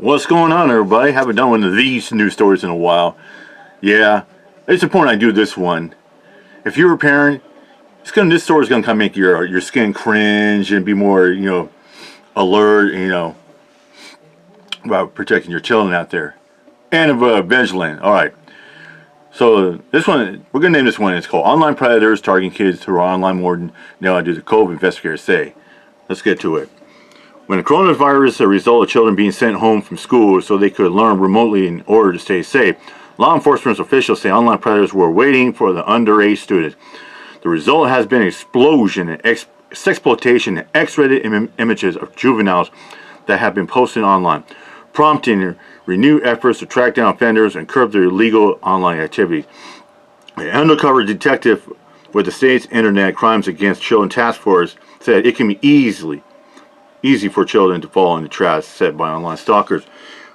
What's going on, everybody? Haven't done one of these news stories in a while. Yeah, it's important I do this one. If you're a parent, this story's gonna kind of make your skin cringe and be more, alert, about protecting your children out there, and vigilant. All right. So this one, we're gonna name this one. It's called "Online Predators Targeting Kids Who Are Online More Than Now Do the COVID Investigators Say." Let's get to it. When the coronavirus resulted in children being sent home from school so they could learn remotely in order to stay safe, law enforcement officials say online predators were waiting for the underage students. The result has been an explosion in exploitation and X-rated images of juveniles that have been posted online, prompting renewed efforts to track down offenders and curb their illegal online activity. An undercover detective with the state's Internet Crimes Against Children Task Force said it can be easy for children to fall into traps set by online stalkers.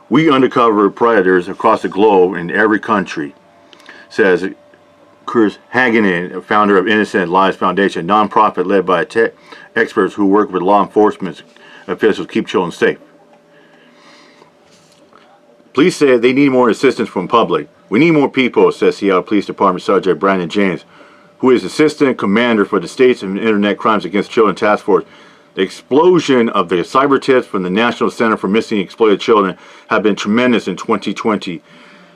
We undercover predators across the globe in every country, says Chris Hagen, founder of Innocent Lives Foundation, a nonprofit led by tech experts who work with law enforcement officials to keep children safe. Police say they need more assistance from public. We need more people, says Seattle Police Department Sergeant Brandon James, who is Assistant Commander for the State's Internet Crimes Against Children Task Force. The explosion of the cyber tips from the National Center for Missing and Exploited Children have been tremendous in 2020.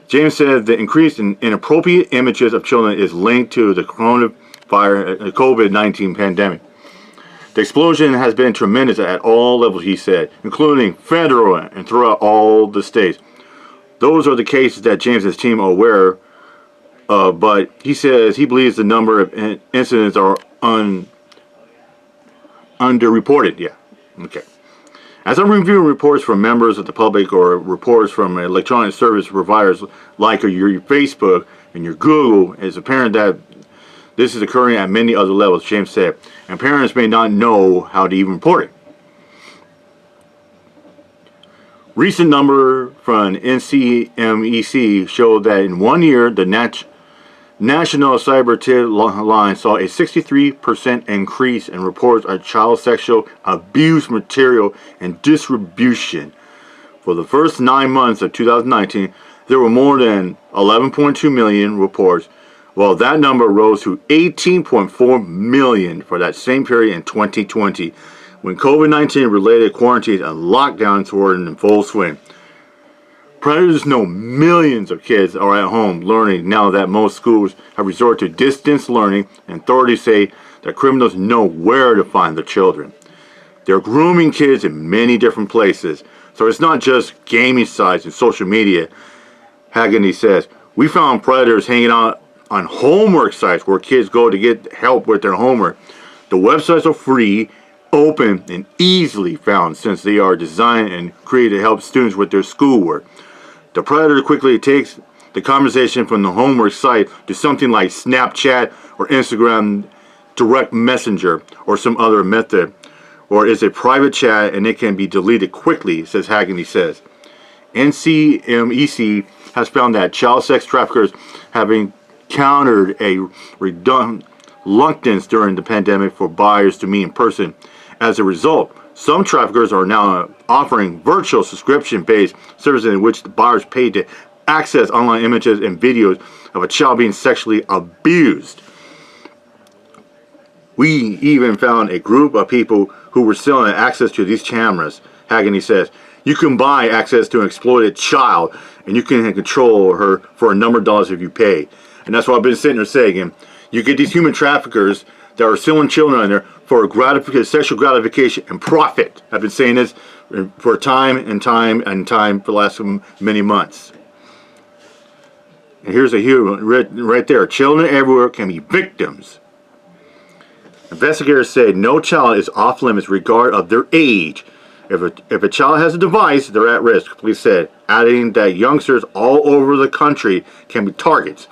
James said the increase in inappropriate images of children is linked to the COVID-19 pandemic. The explosion has been tremendous at all levels, he said, including federal and throughout all the states. Those are the cases that James and his team are aware of, but he says he believes the number of incidents are underreported. Yeah. Okay. As I'm reviewing reports from members of the public or reports from electronic service providers like your Facebook and your Google, it's apparent that this is occurring at many other levels, James said, and parents may not know how to even report it. Recent number from NCMEC showed that in 1 year, the National Cyber Tip Line saw a 63% increase in reports of child sexual abuse material and distribution. For the first 9 months of 2019, there were more than 11.2 million reports, while that number rose to 18.4 million for that same period in 2020, when COVID-19 related quarantines and lockdowns were in full swing. Predators know millions of kids are at home learning now that most schools have resorted to distance learning, and authorities say that criminals know where to find the children. They're grooming kids in many different places, so it's not just gaming sites and social media. Haggerty says, we found predators hanging out on homework sites where kids go to get help with their homework. The websites are free, open, and easily found since they are designed and created to help students with their schoolwork. The predator quickly takes the conversation from the homework site to something like Snapchat or Instagram direct messenger or some other method, or is a private chat and it can be deleted quickly, says Haggany says. NCMEC has found that child sex traffickers have encountered a reluctance during the pandemic for buyers to meet in person. As a result, some traffickers are now offering virtual subscription-based services in which the buyers pay to access online images and videos of a child being sexually abused. We even found a group of people who were selling access to these cameras. Haggany says, you can buy access to an exploited child and you can control her for a number of dollars if you pay. And that's what I've been sitting there saying. You get these human traffickers that are selling children on there for sexual gratification and profit. I've been saying this for time and time for the last many months. And here's a human right there. Children everywhere can be victims. Investigators say no child is off limits regard of their age. If a child has a device, they're at risk, police said, adding that youngsters all over the country can be targets.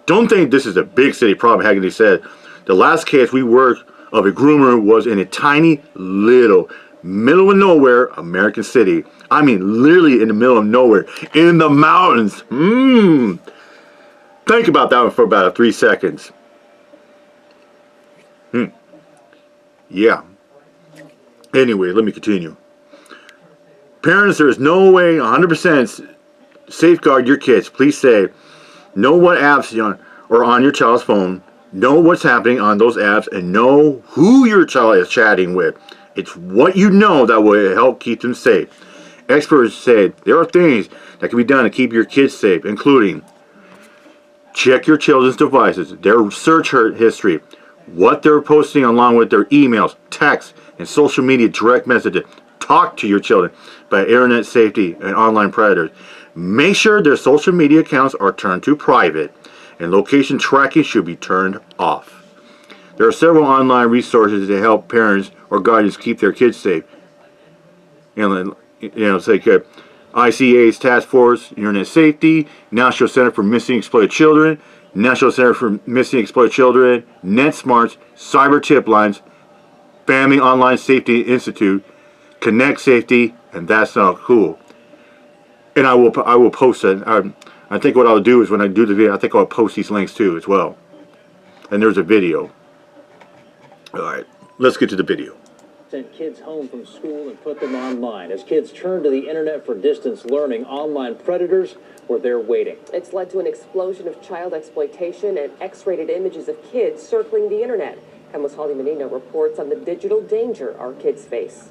Don't think this is a big city problem, Haggany said. The last case we worked of a groomer was in a tiny little middle of nowhere American city. I mean literally in the middle of nowhere, in the mountains. Think about that one for about 3 seconds. Yeah. Anyway, let me continue. Parents, there is no way 100% safeguard your kids. Please say, know what apps are on your child's phone, know what's happening on those apps, and know who your child is chatting with. It's what you know that will help keep them safe. Experts said there are things that can be done to keep your kids safe, including check your children's devices, their search history, what they're posting along with their emails, texts, and social media direct messages. Talk to your children about internet safety and online predators. Make sure their social media accounts are turned to private, and location tracking should be turned off. There are several online resources to help parents or guardians keep their kids safe. It's like ICA's Task Force, Internet Safety, National Center for Missing and Exploited Children, National Center for Missing and Exploited Children, NetSmarts, Cyber Tip Lines, Family Online Safety Institute, Connect Safety, and That's Not Cool. And I will post it. I think what I'll do is when I do the video, I think I'll post these links too as well. And there's a video. All right, let's get to the video. Sent kids home from school and put them online. As kids turn to the internet for distance learning, online predators were there waiting. It's led to an explosion of child exploitation and X-rated images of kids circling the internet. Camo's Holly Menino reports on the digital danger our kids face.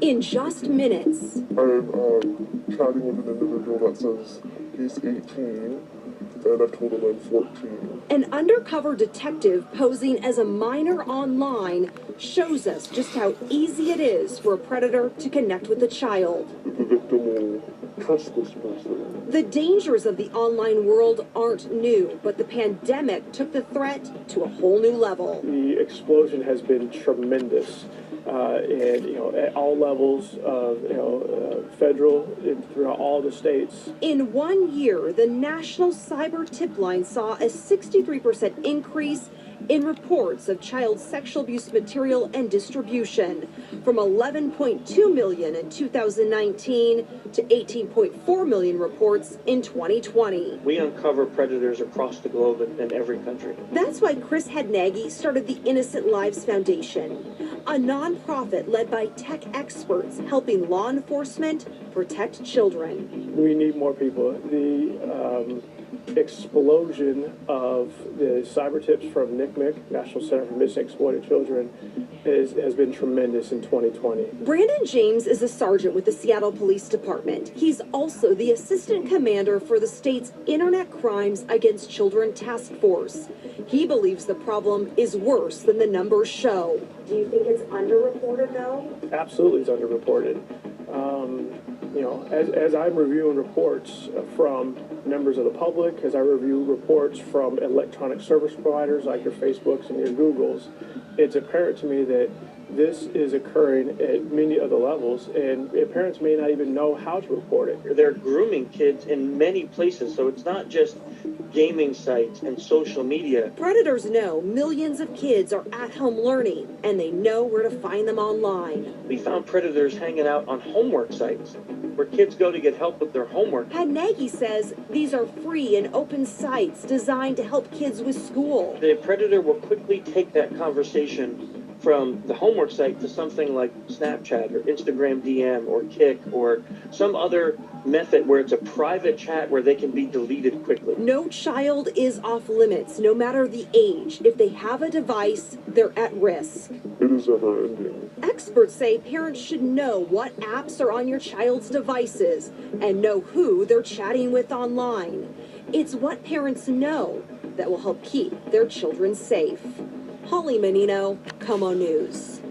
In just minutes. I'm chatting with an individual that says he's 18, and I've told him I'm 14. An undercover detective posing as a minor online shows us just how easy it is for a predator to connect with a child. The victim will trust this person. The dangers of the online world aren't new, but the pandemic took the threat to a whole new level. The explosion has been tremendous. And at all levels of federal and throughout all the states. In 1 year, the National Cyber Tip Line saw a 63% increase in reports of child sexual abuse material and distribution, from 11.2 million in 2019 to 18.4 million reports in 2020. We uncover predators across the globe in every country. That's why Chris Hednagi started the Innocent Lives Foundation, a nonprofit led by tech experts helping law enforcement protect children. We need more people. The explosion of the cyber tips from NCMEC, National Center for Missing and Exploited Children, has been tremendous in 2020. Brandon James is a sergeant with the Seattle Police Department. He's also the assistant commander for the state's Internet Crimes Against Children Task Force. He believes the problem is worse than the numbers show. Do you think it's underreported, though? Absolutely, it's underreported. As I'm reviewing reports from members of the public, as I review reports from electronic service providers like your Facebooks and your Googles, it's apparent to me that this is occurring at many other levels, and parents may not even know how to report it. They're grooming kids in many places, so it's not just gaming sites and social media. Predators know millions of kids are at home learning, and they know where to find them online. We found predators hanging out on homework sites where kids go to get help with their homework. Hednagi says these are free and open sites designed to help kids with school. The predator will quickly take that conversation from the homework site to something like Snapchat or Instagram DM or Kik or some other method where it's a private chat where they can be deleted quickly. No child is off limits, no matter the age. If they have a device, they're at risk. It is never ending. Experts say parents should know what apps are on your child's devices and know who they're chatting with online. It's what parents know that will help keep their children safe. Holly Menino, Como News.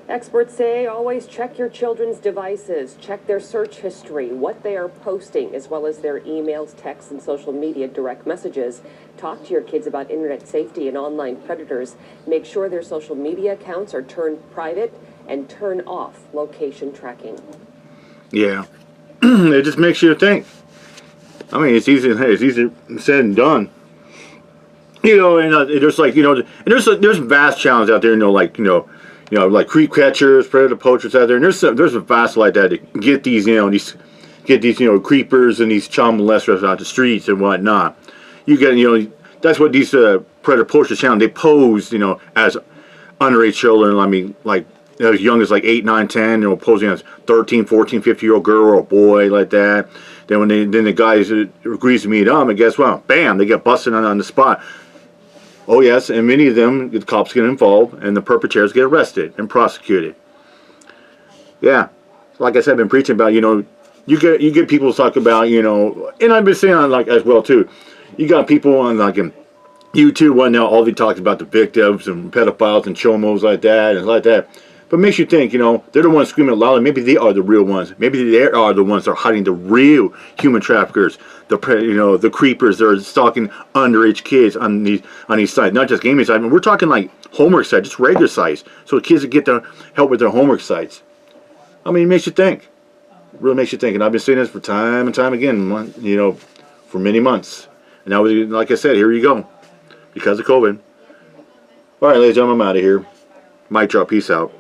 Experts say always check your children's devices, check their search history, what they are posting, as well as their emails, texts, and social media direct messages. Talk to your kids about internet safety and online predators. Make sure their social media accounts are turned private and turn off location tracking. Yeah, it just makes you think. I mean, it's easier said than done. And there's and there's vast challenges out there. Like creep catchers, predator poachers out there, and there's a vast like that to get these creepers and these child molesters out the streets and whatnot. You get that's what these predator poachers challenge. They pose as underage children. I mean, like as young as like 8, 9, 10, posing as 13, 14, 15-year-old girl or a boy like that. Then then the guys agrees to meet up, and guess what? Bam, they get busted on the spot. Oh yes, and many of them, the cops get involved, and the perpetrators get arrested and prosecuted. Yeah, like I said, I've been preaching about, you get people talk about, and I've been saying on like as well too. You got people on like in YouTube right now, all they talk about the victims and pedophiles and chomos like that and like that. But it makes you think, they're the ones screaming loudly. Maybe they are the real ones. Maybe they are the ones that are hiding the real human traffickers, the creepers that are stalking underage kids on these sites, not just gaming sites. I mean, we're talking like homework sites, just regular sites, so the kids get to help with their homework sites. I mean, it makes you think. It really makes you think. And I've been saying this for time and time again, for many months. And now, like I said, here you go, because of COVID. All right, ladies and gentlemen, I'm out of here. Mic drop. Peace out.